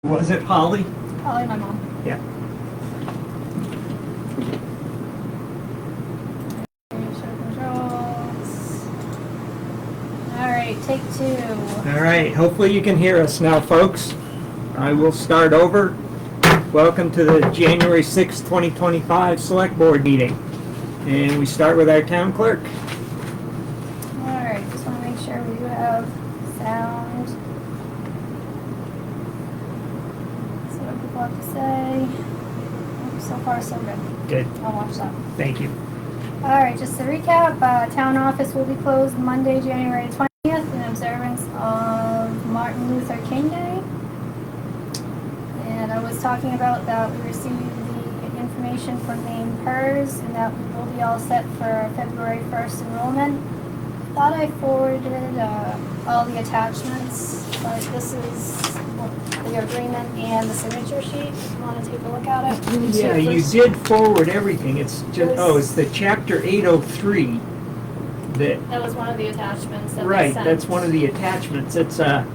Was it Holly? Holly, my mom. Yeah. Controls. All right, take two. All right, hopefully you can hear us now, folks. I will start over. Welcome to the January 6th, 2025 Select Board meeting. And we start with our town clerk. All right, just want to make sure we do have sound. See what people have to say. So far, so good. Good. I'll watch that. Thank you. All right, just to recap, town office will be closed Monday, January 20th in observance of Martin Luther King Day. And I was talking about that we received the information from Maine PERS and that we will be all set for February 1st enrollment. I thought I forwarded all the attachments, but this is the agreement and the signature sheet. If you want to take a look at it. Yeah, you did forward everything. It's just, it's the chapter 803 That was one of the attachments that right, was sent. that's one of the attachments. It's a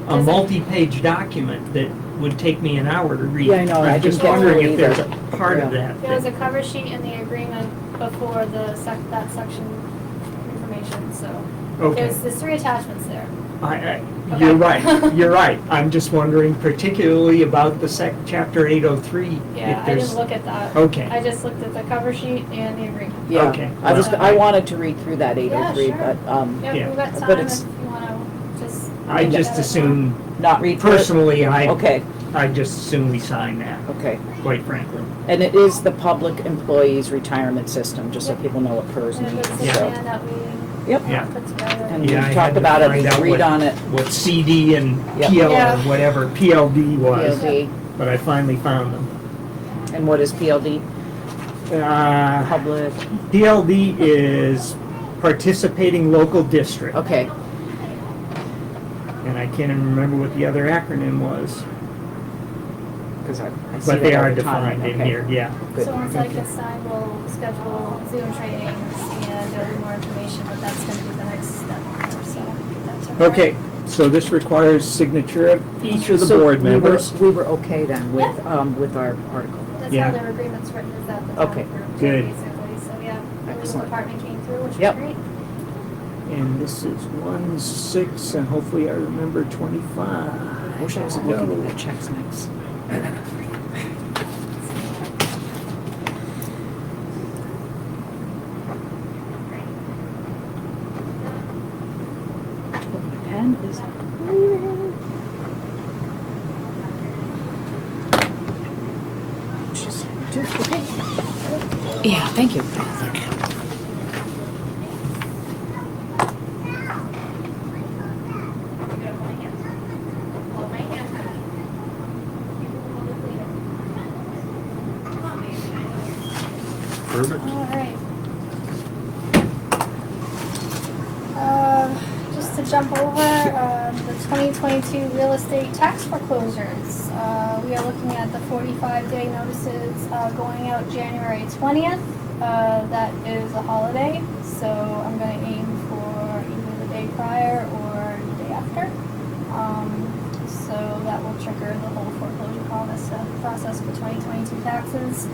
multi-page document that would take me an hour to read. Yeah, I know, I I'm didn't just get through wondering it if there's either. a part of Yeah. that. There was a cover sheet in the agreement before that section information, so Okay. there's three attachments there. You're right. You're right. I'm just wondering particularly about the chapter 803. Yeah, if I there's- didn't look at that. Okay. I just looked at the cover sheet and the agreement. Yeah, Okay. I wanted to read through that 803, Yeah, sure. but, Yep, Yeah. we've got But time if it's- you want to just. I look just at it assume, not read through it? personally, Okay, I just assume we sign that, okay. quite frankly. And it is the public employees retirement system, just so Yep. people know what PERS more. And means. it was the Yeah. plan that we Yep. Yeah. put together. And Yeah, I we had talked to about find out it, read on it, What CD and Yep. PL Yeah. or whatever PLD was, PLD. but I finally found them. And what is PLD? Public, PLD is participating local district, okay, and I can't even remember what the other acronym was, because I see but they that are all the time. defined in Okay, here, yeah. good. So once I get signed, we'll schedule Zoom trainings and there'll be more information, but that's going to be the next step. So that's all right. Okay, so this requires signature of each of the So board members. We were okay then with our article. That's Yeah. how their agreement's written, is that the town Okay, group, good. basically. So yeah, the legal Excellent. department came through, which Yep. was great. And this is 1/6, and hopefully I remember 25. I wish I was looking at the checks next. My pen is bleeding. Okay. Yeah, thank you. Perfect. All right. Just to jump over, the 2022 real estate tax foreclosures. We are looking at the 45-day notices going out January 20th. That is a holiday, so I'm going to aim for either the day prior or the day after. So that will trigger the whole foreclosure process for 2022 taxes.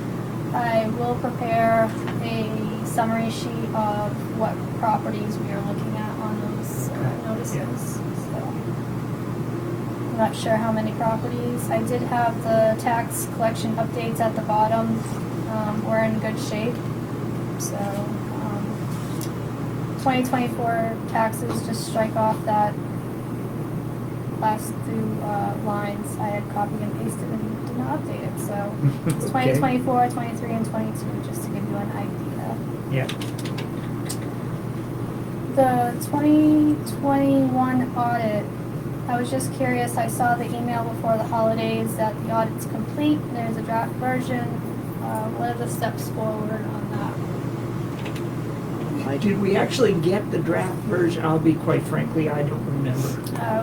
I will prepare a summary sheet of what properties we are looking at on those notices. So I'm not sure how many properties. I did have the tax collection updates at the bottom. We're in good shape. So 2024 taxes, just strike off that last two lines. I had copied and pasted and did not update it. So it's Okay. 2024, 23, and 22, just to give you an idea. Yeah. The 2021 audit, I was just curious, I saw the email before the holidays that the audit's complete, there's a draft version. What are the steps forward on that? Did we actually get the draft version? I'll be quite frankly, I don't remember.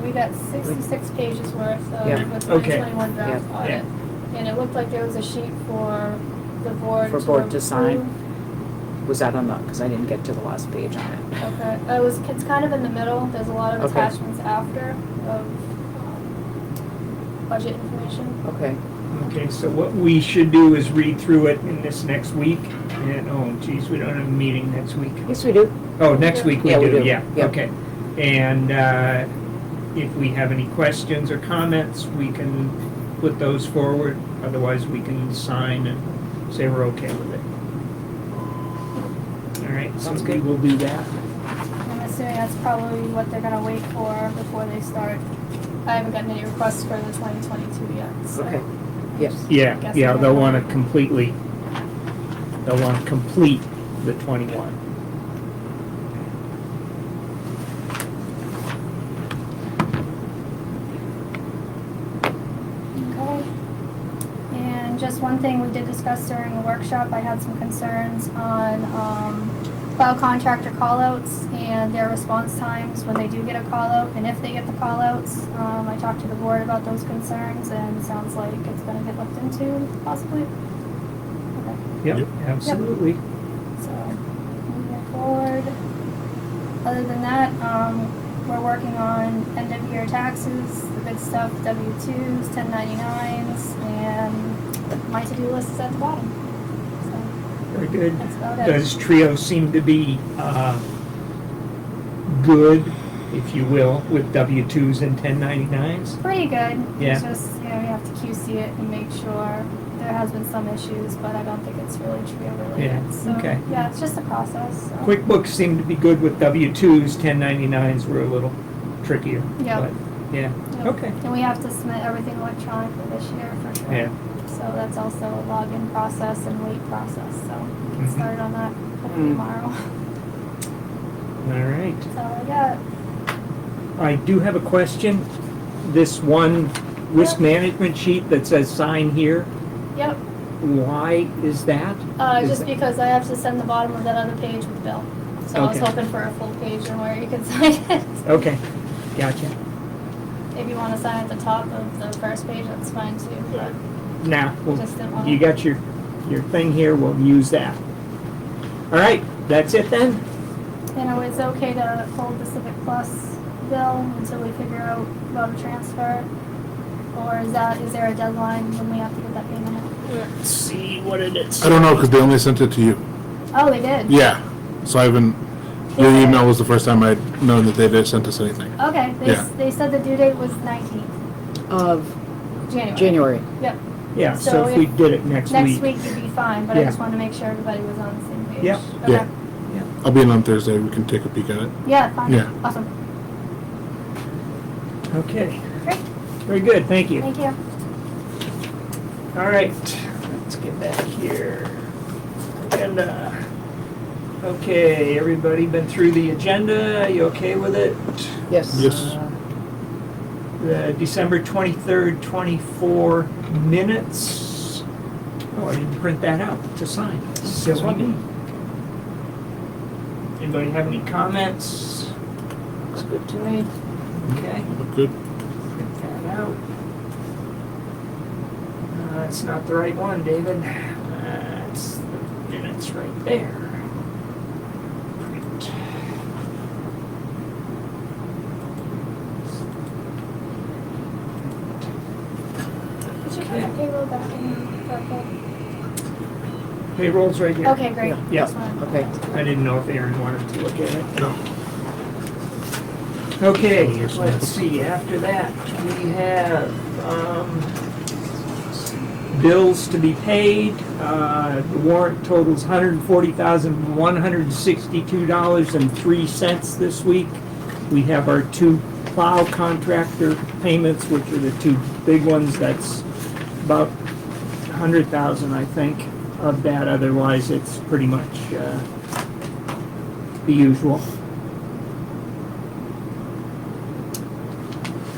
We got 66 pages worth of Yeah. the Okay. 2021 draft Yeah. audit. And it looked like there was a sheet for the board For to board to sign? approve. Was that on the, because I didn't get to the last page on it. Okay, it's kind of in the middle, there's a lot of Okay. attachments after of budget information information. Okay. Okay, so what we should do is read through it in this next week. And, oh, geez, we don't have a meeting next week. Yes, we do. Oh, next week we Yeah, we do, do. yeah, Yeah. okay. And if we have any questions or comments, we can put those forward. Otherwise, we can sign and say we're okay with it. All right, so Sounds we good. will do that. I'm assuming that's probably what they're gonna wait for before they start. I haven't gotten any requests for the 2022 yet, so. Okay. Yes. Yeah, Guess yeah, we're they'll gonna- want to complete the 21. Okay. And just one thing we did discuss during the workshop, I had some concerns on cloud contractor callouts and their response times when they do get a callout and if they get the callouts. I talked to the board about those concerns and it sounds like it's gonna get looked into possibly. Okay, Yep, absolutely. so moving forward. Other than that, we're working on end of year taxes, the big stuff, W-2s, 1099s, and my to-do list is at the bottom. So Very good. that's about it. Does Trio seem to be good, if you will, with W-2s and 1099s? Pretty good. Yeah. It's just, you know, you have to QC it and make sure. There has been some issues, but I don't think it's really Trio related. Yeah, So, okay. yeah, it's just a process. So. QuickBooks seemed to be good with W-2s, 1099s were a little trickier. Yeah. But, yeah, Yep. okay. And we have to submit everything electronically this year for sure. Yeah. So that's also a login process and wait process, so we can Mhm. start on that hopefully tomorrow. All right. That's all I got. I do have a question. This one risk Yeah. management sheet that says sign here, Yep, why is that? Is just that- because I have to send the bottom of that other page with Bill. So I was Okay. hoping for a full page and where you could sign it. Okay, gotcha. If you wanna sign at the top of the first page, that's fine too, but Now, well, just didn't wanna. you got your thing here, we'll use that. All right, that's it then? You know, it's okay to hold the Civic Plus bill until we figure out about a transfer? Or is there a deadline when we have to get that payment in? Let's see what it is. I don't know, because they only sent it to you. Oh, they did? Yeah, so I haven't, your email was the first time I'd known that they did sent us anything. Okay, Yeah. they said the due date was 19th, Of January. January. Yep, Yeah, So so if we if did it next next week. week you'd be fine, but I Yeah. just wanted to make sure everybody was on the same page. Yep. Okay. Yeah. I'll be in on Thursday, we can take a peek at it. Yeah, fine. Yeah. Awesome. Okay, Great, very good, thank you. thank you. All right, let's get back here. Agenda. Okay, everybody been through the agenda? You okay with it? Yes. Yes. The December 23rd, 24 minutes. Oh, I didn't print that out to sign. Silly me. Anybody have any comments? Looks good to me. Okay, Look good. print that out. That's not the right one, David. That's the minutes right there. Print. Did you put the payroll back in purple? Payroll's right here. Okay, great. Yeah. That's fine. Okay. I didn't know if Aaron wanted to look at it. No. Okay, Oh, there's let's some. see, after that, we have, bills to be paid. The warrant totals $140,162.03 this week. We have our two plow contractor payments, which are the two big ones. That's about 100,000, I think, of that. Otherwise, it's pretty much, the usual.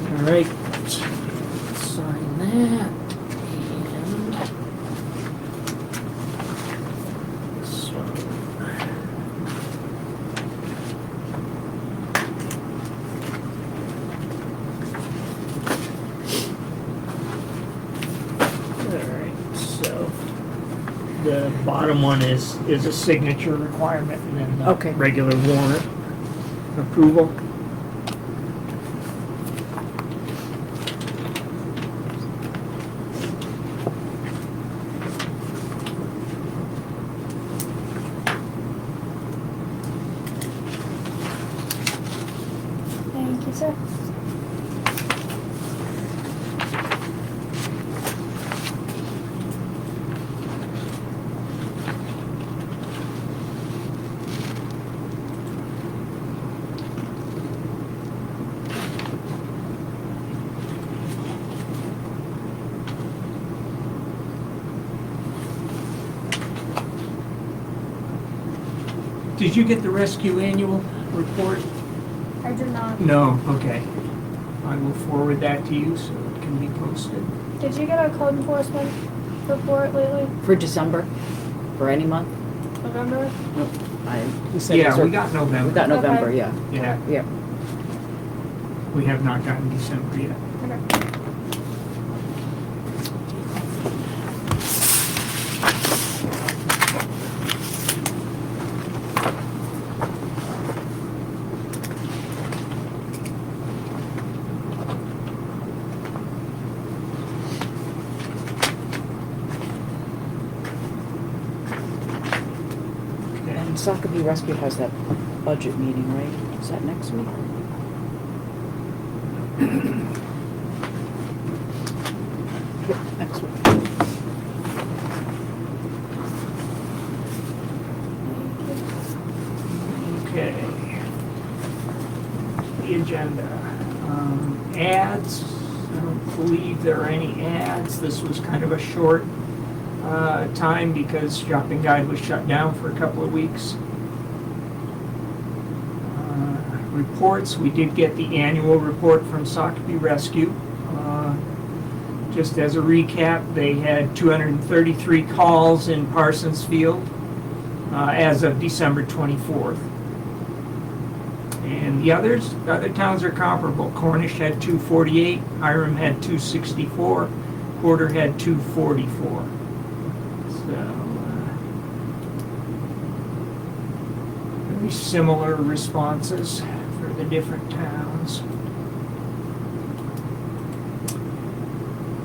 All right, sign that, and this one. All right, so the bottom one is a signature requirement, and then the Okay. regular warrant approval. Did you get the rescue annual report? I did not. No, okay. I will forward that to you so it can be posted. Did you get a code enforcement report lately? For December, for any month? November? He said Yeah, those are- we got November. We got November, Okay. yeah, Yeah, yeah. we have not gotten December yet. Okay. Okay. And Sockabee Rescue has that budget meeting, right? Is that next week? Yep, next week. Okay. The agenda. Ads, I don't believe there are any ads. This was kind of a short time because Shopping Guide was shut down for a couple of weeks. Reports, we did get the annual report from Sockabee Rescue. Just as a recap, they had 233 calls in Parsons Field as of December 24th. And the other towns are comparable. Cornish had 248, Hiram had 264, Porter had 244. So, very similar responses for the different towns.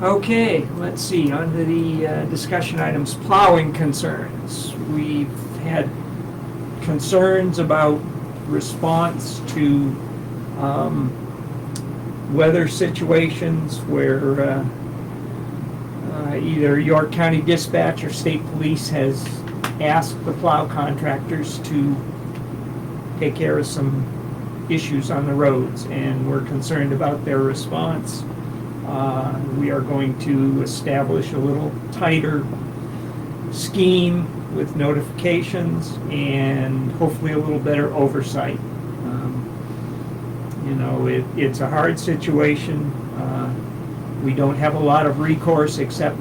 Okay, let's see, on to the discussion items, plowing concerns. We've had concerns about response to weather situations where either York County Dispatch or State Police has asked the plow contractors to take care of some issues on the roads, and we're concerned about their response. We are going to establish a little tighter scheme with notifications and hopefully a little better oversight. You know, it's a hard situation. We don't have a lot of recourse except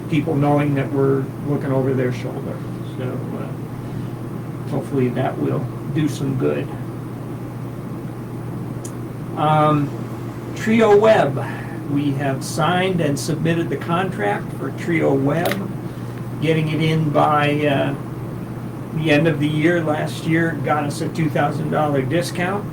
people knowing that we're looking over their shoulder. So hopefully that will do some good. Trio Web. We have signed and submitted the contract for Trio Web. Getting it in by the end of the year last year got us a $2,000 discount.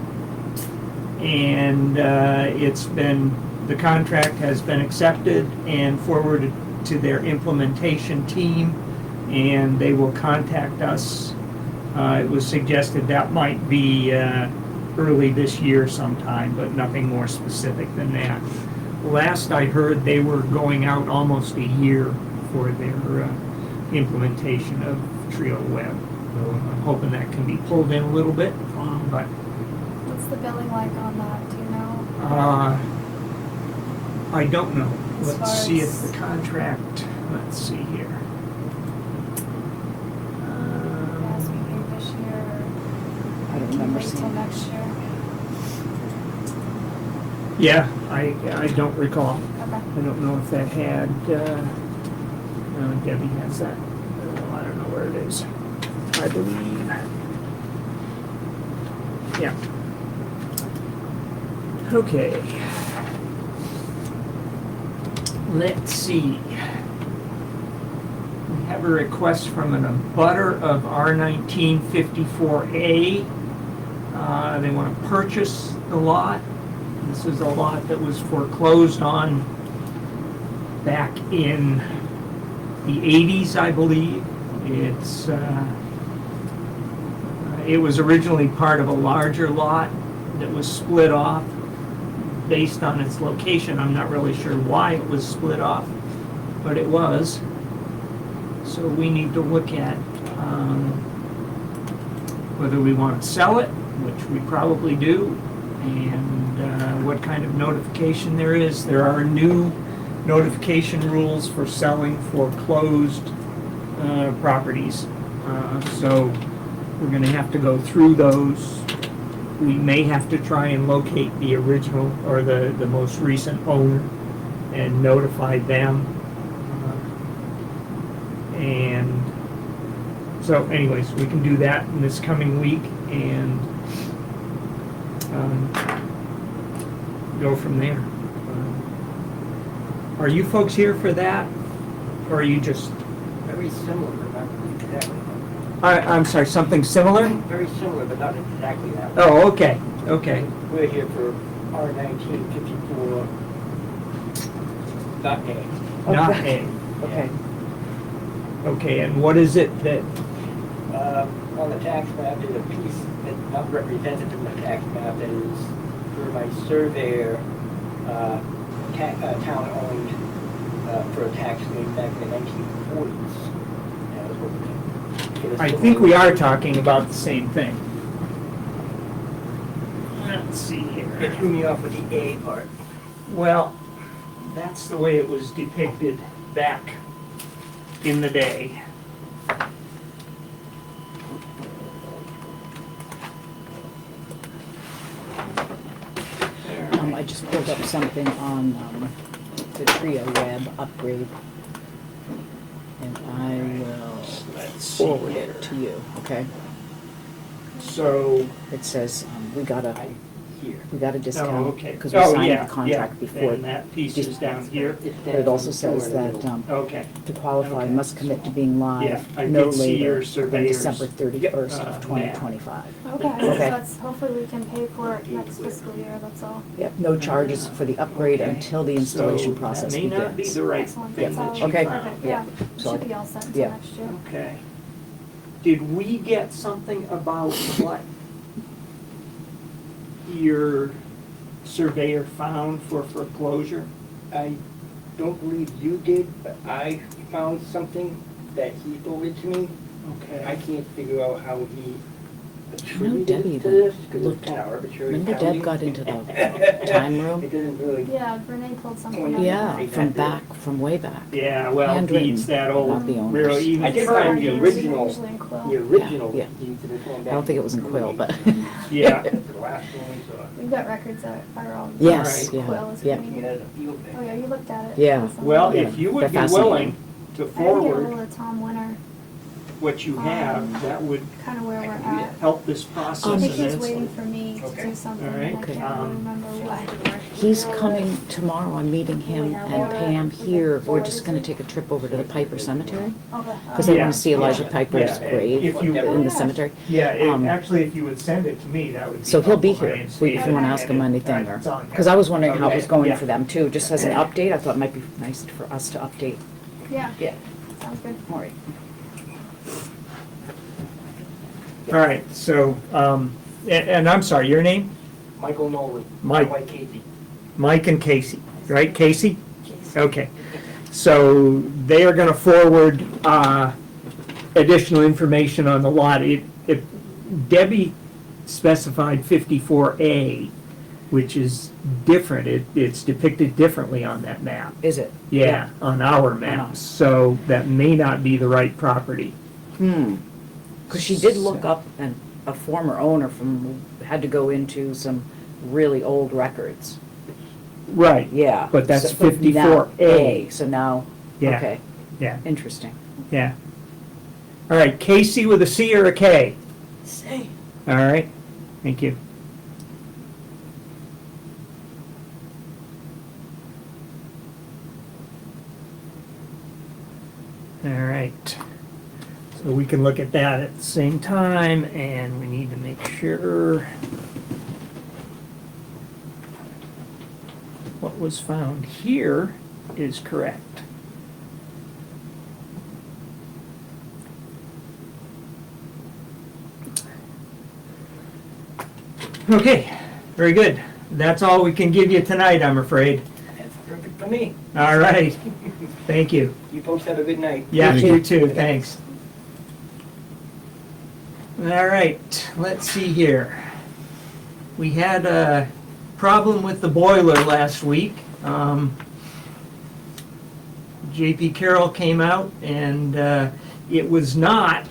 And the contract has been accepted and forwarded to their implementation team, and they will contact us. It was suggested that might be early this year sometime, but nothing more specific than that. Last I heard, they were going out almost a year for their implementation of Trio Web. So I'm hoping that can be pulled in a little bit, but What's the billing like on that, do you know? I don't know. As Let's far see if as- the contract, let's see here. As we pay this year, I don't or can we remember wait till seeing. next year? Yeah, I don't recall. Okay. I don't know if that had, Debbie has that. I don't know where it is. I believe. Yeah. Okay. Let's see. We have a request from an abutter of R1954A. They want to purchase the lot. This is a lot that was foreclosed on back in the 80s, I believe. It was originally part of a larger lot that was split off based on its location. I'm not really sure why it was split off, but it was. So we need to look at whether we want to sell it, which we probably do, and what kind of notification there is. There are new notification rules for selling foreclosed properties. So we're gonna have to go through those. We may have to try and locate the original or the most recent owner and notify them. And so anyways, we can do that in this coming week and go from there. Are you folks here for that? Or are you just, Very similar, but not exactly. I'm sorry, something similar? Very similar, but not exactly that. Oh, okay, okay. We're here for R1954, not A. Not Okay. A. Okay. Okay, and what is it that, On the tax map, there's a piece that's not represented in the tax map that is for my surveyor, town-owned, for a tax lien back in the 1940s. And I was hoping to get a I similar- think we are talking about the same thing. Let's see It here. threw me off with the A part. Well, that's the way it was depicted back in the day. I just pulled up something on the Trio web upgrade. And I will Let's see forward here. it to you, okay? So, It says, we got a Here. discount. oh, okay. Because we Oh, signed yeah, the contract yeah. before. And that piece is down here. But it also says that Okay. to qualify, Okay. must commit to being Yeah, live I no did see your later than surveyor's, December 31st map. of 2025. Okay, Okay. that's, hopefully we can pay for it next fiscal year, that's all. Yep, no charges for the upgrade Okay. until the installation So process that may not be begins. the right Excellent, thing that's all. that you Okay. found. Perfect, Yeah. yeah, So should be all set until yeah. next year. Okay. Did we get something about what your surveyor found for foreclosure? I don't believe you did, but I found something that he forwarded to me. I Okay. can't figure out how he Debbie attributed it to this, because looked- it's kind of arbitrary. Remember counting. Deb got into the time room? It doesn't really, Yeah, Renee pulled something out. Yeah, from way back. Yeah, well, Handwritten, beats that not old, the owners. real even. I did It's find already the in- original- usually in Quill. the original Yeah. deed to this one I back. don't think it was in Quill, but. Yeah. The last one, so We've got records that are all. Yes, Alright. Quill is yeah. I coming think in. it has a field Oh, day. yeah, you looked at it. Yeah. Awesome. Well, Yeah, if you would they're be fascinating. willing to I didn't get a forward hold of Tom Winter, what you have, that would kind of where we're at. help this process I think he's immensely. waiting for me to do something, Alright. and I can't really remember what. He's coming tomorrow, I'm meeting him and Pam here. We're just gonna take a trip over to the Piper Cemetery, Okay. because I Yeah. wanna see Elijah Piper's Yeah, grave if you- in the cemetery. Yeah, Um, actually, if you would send it to me, that would be. So he'll be helpful, here, Ryan, if you wanna ask him anything, or, It's on there. because I was wondering how it was Okay, going yeah. for them too, just as an update, I thought it might be nice for us to update. Yeah, Yeah, sounds good. all right. All right, so, and I'm sorry, your name? Michael Nolan. Mike. White Casey. Mike and Casey, right? Casey? Okay. So they are gonna forward, additional information on the lot. If Debbie specified 54A, which is different. It's depicted differently on that map. Is it? Yeah, on our maps. So that may not be the right property. Because she did look up, and a former owner had to go into some really old records. Right. Yeah. But that's So- but now 54A. So now, Yeah. okay, Yeah, interesting. yeah. All right, Casey with a C or a K? Say. All right, thank you. All right, so we can look at that at the same time, and we need to make sure what was found here is correct. Okay, very good. That's all we can give you tonight, I'm afraid. That's perfect for me. All right, thank you. You folks have a good night. Yeah, Thank you you. too, thanks. All right, let's see here. We had a problem with the boiler last week. JP Carroll came out and it was not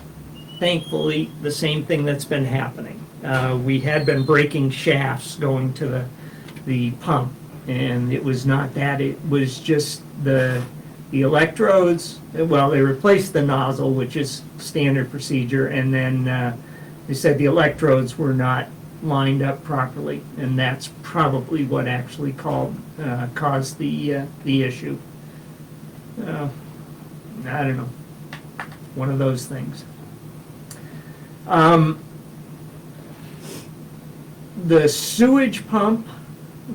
thankfully, the same thing that's been happening. We had been breaking shafts going to the pump, and it was not that, it was just the electrodes. Well, they replaced the nozzle, which is standard procedure, and then they said the electrodes were not lined up properly, and that's probably what actually caused the issue. I don't know, one of those things. The sewage pump,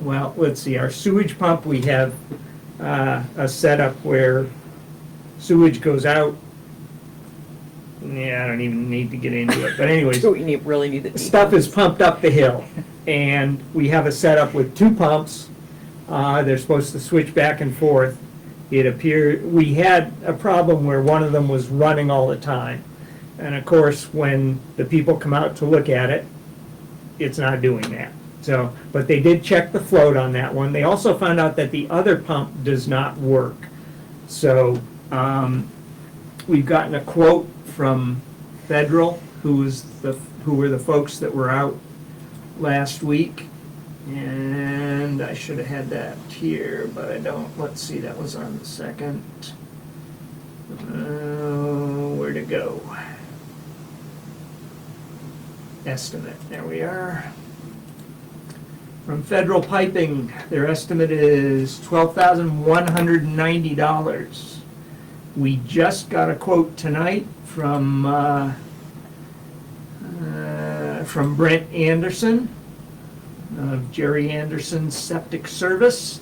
well, let's see, our sewage pump, we have a setup where sewage goes out. Yeah, I don't even need to get into it, but anyways. Do we really need the Stuff is pumped up the hill, and we have a setup with two pumps. They're supposed to switch back and forth. It appeared, we had a problem where one of them was running all the time. And of course, when the people come out to look at it, it's not doing that. So, but they did check the float on that one. They also found out that the other pump does not work. So, we've gotten a quote from Federal, who were the folks that were out last week. And I should have had that here, but I don't. Let's see, that was on the second. Where'd it go? Estimate, there we are. From Federal Piping, their estimate is $12,190. We just got a quote tonight from Brent Anderson of Jerry Anderson's Septic Service.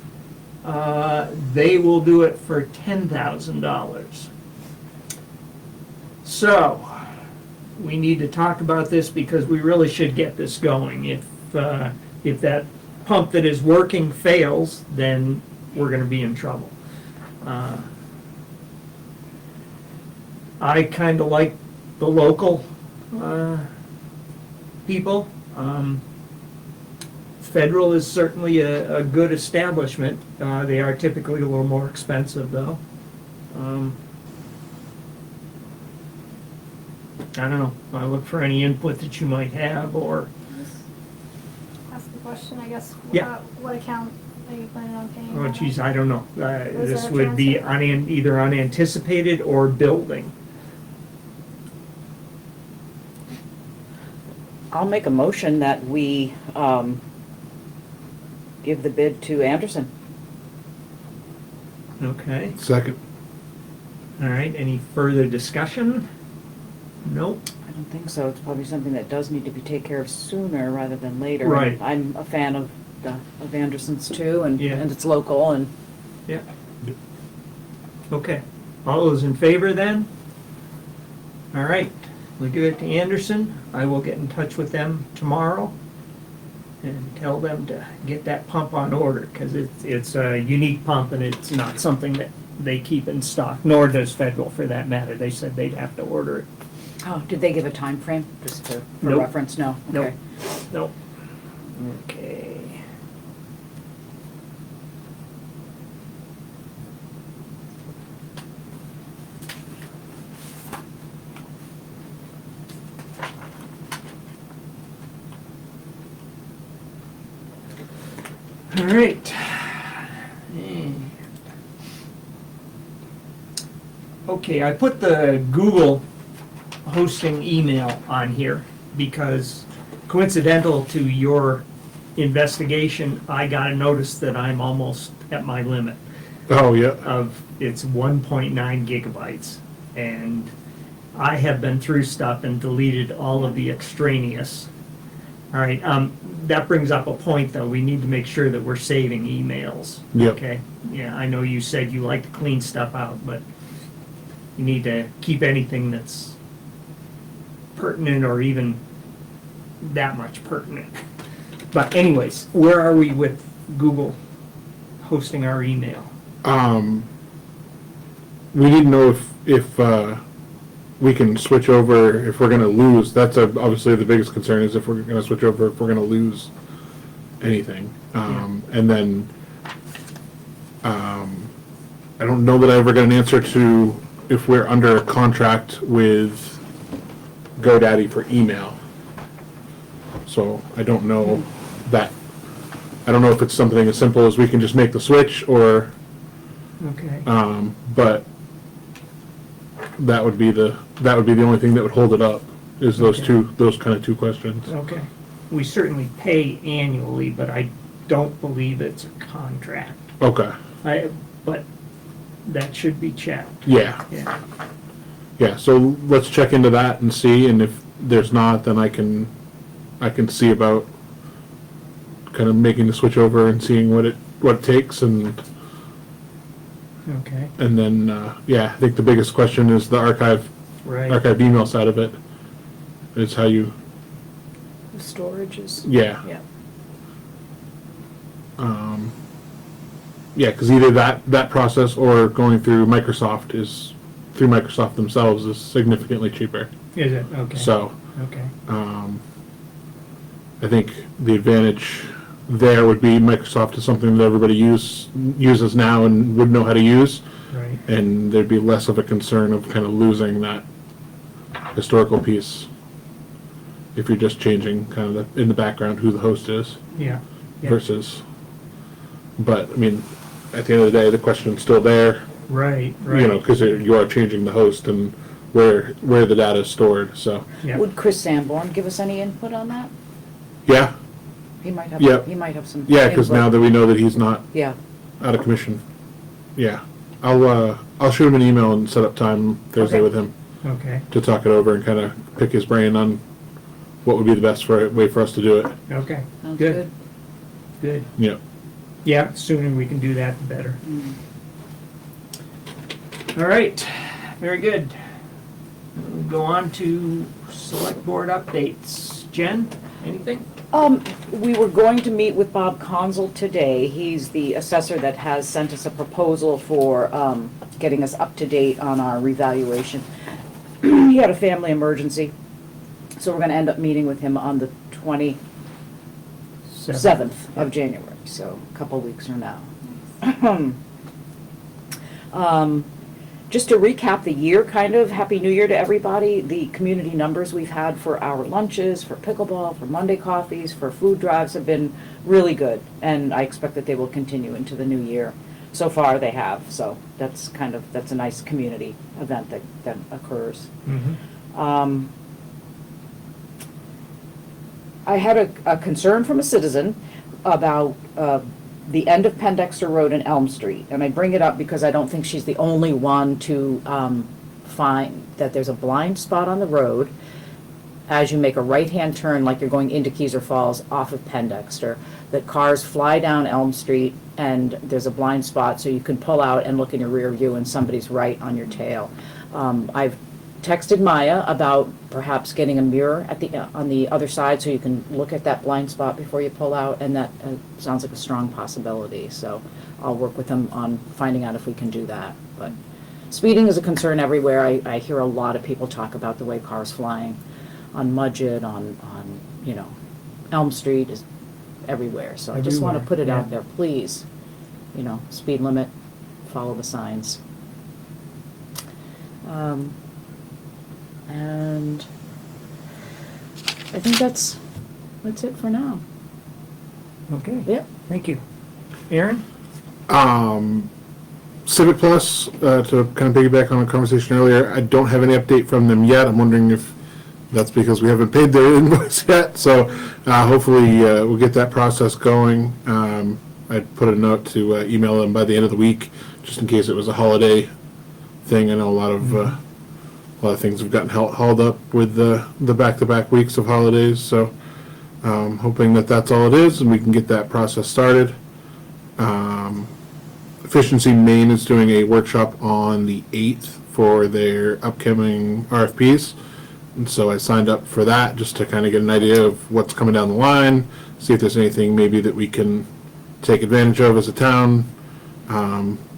They will do it for $10,000. So, we need to talk about this because we really should get this going. If that pump that is working fails, then we're going to be in trouble. I kind of like the local people. Federal is certainly a good establishment. They are typically a little more expensive, though. I don't know. I look for any input that you might have, or Ask the question, I guess. Yeah. What account are you planning on paying? oh, that geez, on? I don't know. Was This there a would be transfer? either unanticipated or building. I'll make a motion that we give the bid to Anderson. Okay. Second. All right. Any further discussion? Nope. I don't think so. It's probably something that does need to be taken care of sooner rather than later. Right. And I'm a fan of Anderson's too, and Yeah. it's local, and Yeah. Okay. All those in favor then? All right. We'll give it to Anderson. I will get in touch with them tomorrow and tell them to get that pump on order, because it's a unique pump and it's not something that they keep in stock, nor does Federal for that matter. They said they'd have to order it. oh, did they give a time frame just for Nope. reference? No. Nope. Okay. Nope. Okay. All right. And- Okay, I put the Google hosting email on here because coincidental to your investigation, I got a notice that I'm almost at my limit Oh, yeah. of it's 1.9 gigabytes. And I have been through stuff and deleted all of the extraneous. All right, that brings up a point though. We need to make sure that we're saving emails. Yep. Okay, yeah, I know you said you like to clean stuff out, but you need to keep anything that's pertinent or even that much pertinent. But anyways, where are we with Google hosting our email? We need to know if we can switch over, if we're gonna lose. That's obviously the biggest concern, is if we're gonna switch over, if we're gonna lose anything. And then, I don't know that I ever got an answer to if we're under a contract with GoDaddy for email. So I don't know that. I don't know if it's something as simple as we can just make the switch, or Okay. but that would be the only thing that would hold it up, is those Okay. those kind of two questions. Okay. We certainly pay annually, but I don't believe it's a contract. Okay. But that should be checked. Yeah. Yeah. Yeah. So let's check into that and see, and if there's not, then I can see about kind of making the switch over and seeing what it takes, and Okay. then yeah, I think the biggest question is the Right. archived email side of it. Is how you The storage is, yeah. yeah. Yeah, because either that process or going through Microsoft themselves is significantly cheaper. Is it? Okay. So Okay. I think the advantage there would be Microsoft is something that everybody uses now and would know how to use, Right. and there'd be less of a concern of kind of losing that historical piece if you're just changing kind of in the background who the host is Yeah. Yeah. versus. But I mean, at the end of the day, the question's still there. Right. Right. You know, because you are changing the host and where the data is stored. So Yeah. Would Chris Sanborn give us any input on that? yeah, He might have, Yep. he might have some. yeah, because input. now that we know that he's not Yeah, out of commission, yeah, I'll shoot him an email and set up time Thursday Okay. with him Okay. to talk it over and kind of pick his brain on what would be the best way for us to do it. Okay. sounds Good. good. Good. Yeah. Yeah. Sooner we can do that, the better. Mm. All right. Very good. We'll go on to select board updates. Jen, anything? We were going to meet with Bob Consul today. He's the assessor that has sent us a proposal for, getting us up to date on our revaluation. He had a family emergency, so we're gonna end up meeting with him on the 27th of January, so a couple weeks from now. Just to recap the year, kind of, Happy New Year to everybody. The community numbers we've had for our lunches, for pickleball, for Monday coffees, for food drives have been really good, and I expect that they will continue into the new year. So far, they have, so that's a nice community event that occurs. Mm-hmm. I had a concern from a citizen about the end of Pendexter Road and Elm Street, and I bring it up because I don't think she's the only one to find that there's a blind spot on the road as you make a right-hand turn like you're going into Keyser Falls off of Pendexter, that cars fly down Elm Street and there's a blind spot, so you can pull out and look in your rear view and somebody's right on your tail. I've texted Maya about perhaps getting a mirror on the other side so you can look at that blind spot before you pull out, and that sounds like a strong possibility. So I'll work with them on finding out if we can do that. But speeding is a concern everywhere. I hear a lot of people talk about the way cars flying on Mudgett, on Elm Street is everywhere. So I just want to Everywhere, put it yeah. out there, please. Speed limit, follow the signs. And I think that's it for now. Okay. Yep. Thank you. Aaron? Civic Plus, to kind of piggyback on a conversation earlier, I don't have any update from them yet. I'm wondering if that's because we haven't paid their invoice yet. So hopefully we'll get that process going. I put a note to email them by the end of the week, just in case it was a holiday thing. I know a lot of things have gotten hauled up with the back-to-back weeks of holidays. So hoping that that's all it is, and we can get that process started. Efficiency Maine is doing a workshop on the 8th for their upcoming RFPs. And so I signed up for that just to kind of get an idea of what's coming down the line, see if there's anything maybe that we can take advantage of as a town.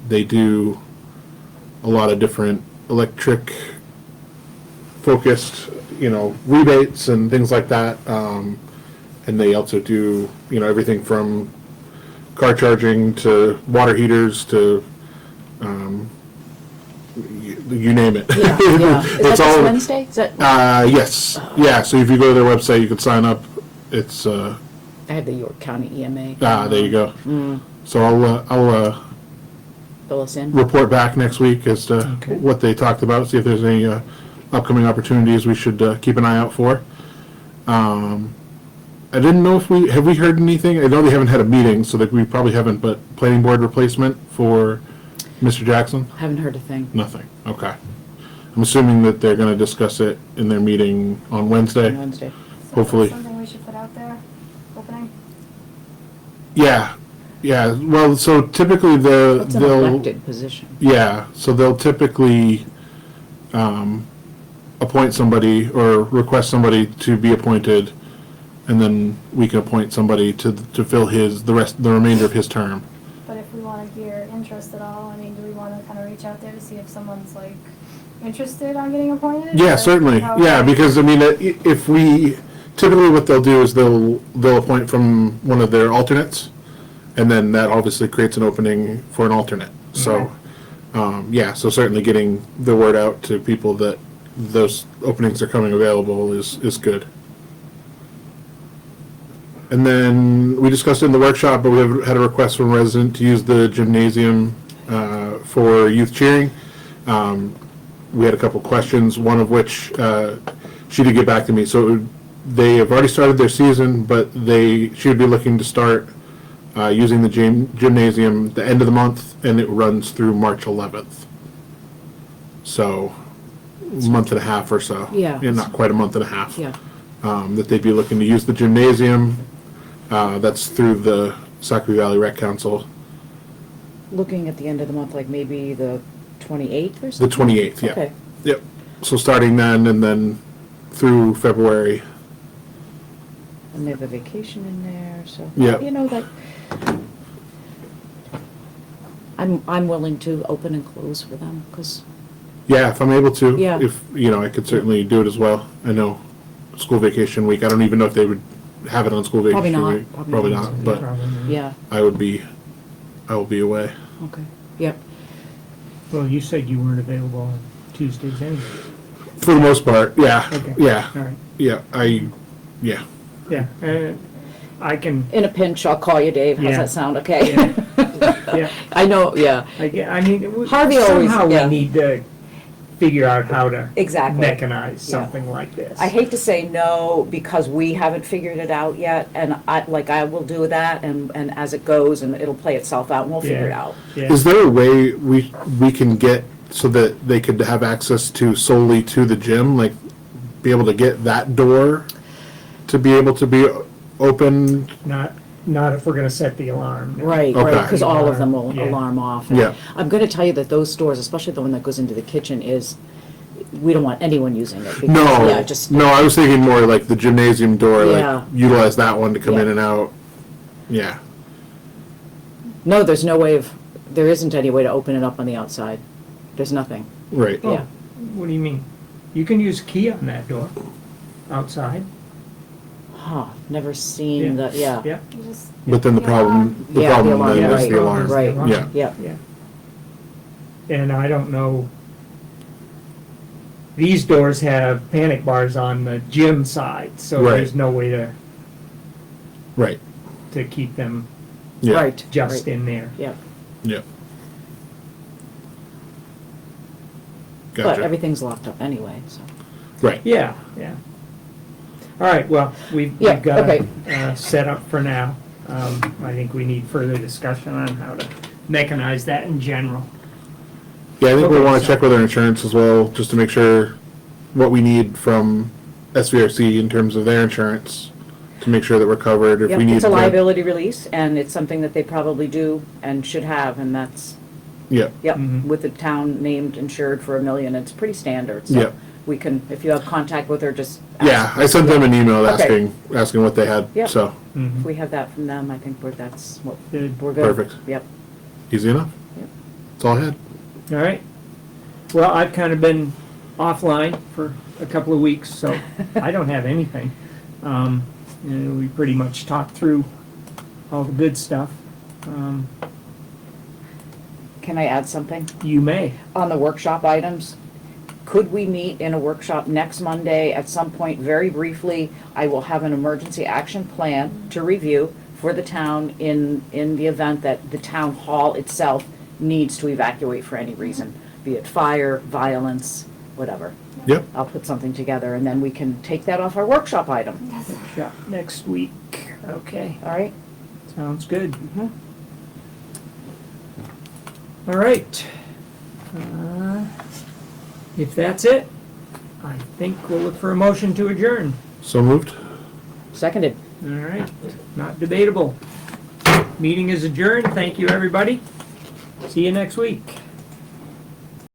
They do a lot of different electric focused, rebates and things like that. And they also do, everything from car charging to water heaters to you name it. Yeah, yeah. Is that It's this all, Wednesday? Is that, yes, yeah, so if you go to their website, you can sign up. It's, I have the York County EMA. there you go. Mm, So I'll fill us in. report back next week as to Okay. what they talked about, see if there's any upcoming opportunities we should keep an eye out for. I didn't know if have we heard anything? I know they haven't had a meeting, so that we probably haven't, but planning board replacement for Mr. Jackson? Haven't heard a thing. Nothing, okay. I'm assuming that they're gonna discuss it in their meeting on Wednesday. On Wednesday. So Hopefully. that's something we should put out there, opening. Yeah, well, so typically It's an they'll. elected position. Yeah, so they'll typically appoint somebody or request somebody to be appointed, and then we can appoint somebody to fill the remainder of his term. But if we wanna hear interest at all, I mean, do we wanna kinda reach out there to see if someone's like interested on getting appointed? Yeah, or certainly, how- yeah, because I mean, if we, typically what they'll do is they'll appoint from one of their alternates, and then that obviously creates an opening for an alternate. So, yeah, so certainly getting the word out to people that those openings are coming available is good. And then we discussed it in the workshop, but we have had a request from a resident to use the gymnasium for youth cheering. We had a couple questions, one of which she did get back to me. So they have already started their season, but she would be looking to start using the gymnasium the end of the month, and it runs through March 11th. So a month and a half or so. Yeah. Not quite a month and a half. Yeah. That they'd be looking to use the gymnasium. That's through the Saco Valley Rec Council. Looking at the end of the month, like maybe the 28th or The something? 28th, yeah. Okay. Yep. So starting then and then through February. And they have a vacation in there, so. Yeah. You know, that, I'm willing to open and close for them, because, Yeah, if I'm able to. Yeah. If, I could certainly do it as well. I know school vacation week, I don't even know if they would have it on school Probably vacation not. week. Probably Probably not. not, but Probably not. yeah, I will be away. okay, yep. Well, you said you weren't available on Tuesdays anyway. For the most part, yeah. Okay. Yeah. All right. Yeah. Yeah, I can, In a pinch, I'll call you, Dave, how's Yeah. that sound, okay? yeah, I know, yeah, I mean, Harvey always- somehow we yeah. need to figure out how to exactly. mechanize something like this. I hate to say no, because we haven't figured it out yet, and I will do that, and as it goes, and it'll play itself out, and we'll figure it Yeah. out. Yeah. Is there a way we can get so that they could have access to solely to the gym, like be able to get that door to be able to be open? Not if we're gonna set the alarm. no. Right, Okay. right, because all of them will Yeah. alarm off. And Yeah. I'm gonna tell you that those stores, especially the one that goes into the kitchen, we don't want anyone using it. because, No, yeah, just, no, I was thinking more like the gymnasium door, Yeah. like utilize that one to come in Yeah. and out. Yeah, no, there isn't any way to open it up on the outside. There's nothing, right. Oh, yeah. What do you mean? You can use a key on that door, outside. Huh, never seen Yeah. the, yeah, You just- But then the Yeah. problem Yeah, the then alarm, is right, the alarm. right. Yeah. yeah. Yeah. And I don't know, these doors have panic bars on the gym side, so Right. there's no way Right. to keep them Yeah. Right. just right, in there. yeah. Yeah. But Gotcha. everything's locked up anyway, so. Right. Yeah, yeah. All right, well, we've Yeah, got okay. set up for now. I think we need further discussion on how to mechanize that in general. Yeah, I think we Okay, want so- to check with our insurance as well, just to make sure what we need from SVRC in terms of their insurance, to make sure that we're covered if Yep, we need. it's a to- liability release, and it's something that they probably do and should have, and that's, Yeah, yep, Mhm. with the town named insured for $1 million, it's pretty standard, so. Yep. We can, if you have contact with her, just ask. yeah, I sent them an email Okay. asking what they had, Yep. so, Mhm. If we have that from them, I think that's what, Good. we're good. Perfect. Yep, easy enough. Yep. That's all I had. All right. Well, I've kind of been offline for a couple of weeks, so I don't have anything. We pretty much talked through all the good stuff. Can I add something? You may. On the workshop items, could we meet in a workshop next Monday at some point, very briefly? I will have an emergency action plan to review for the town in the event that the town hall itself needs to evacuate for any reason, be it fire, violence, whatever. Yep. I'll put something together, and then we can take that off our workshop item, Workshop next week. Okay, all right? sounds good. Mhm. All right. If that's it, I think we'll look for a motion to adjourn. So moved. Seconded. All right, not debatable. Meeting is adjourned. Thank you, everybody. See you next week.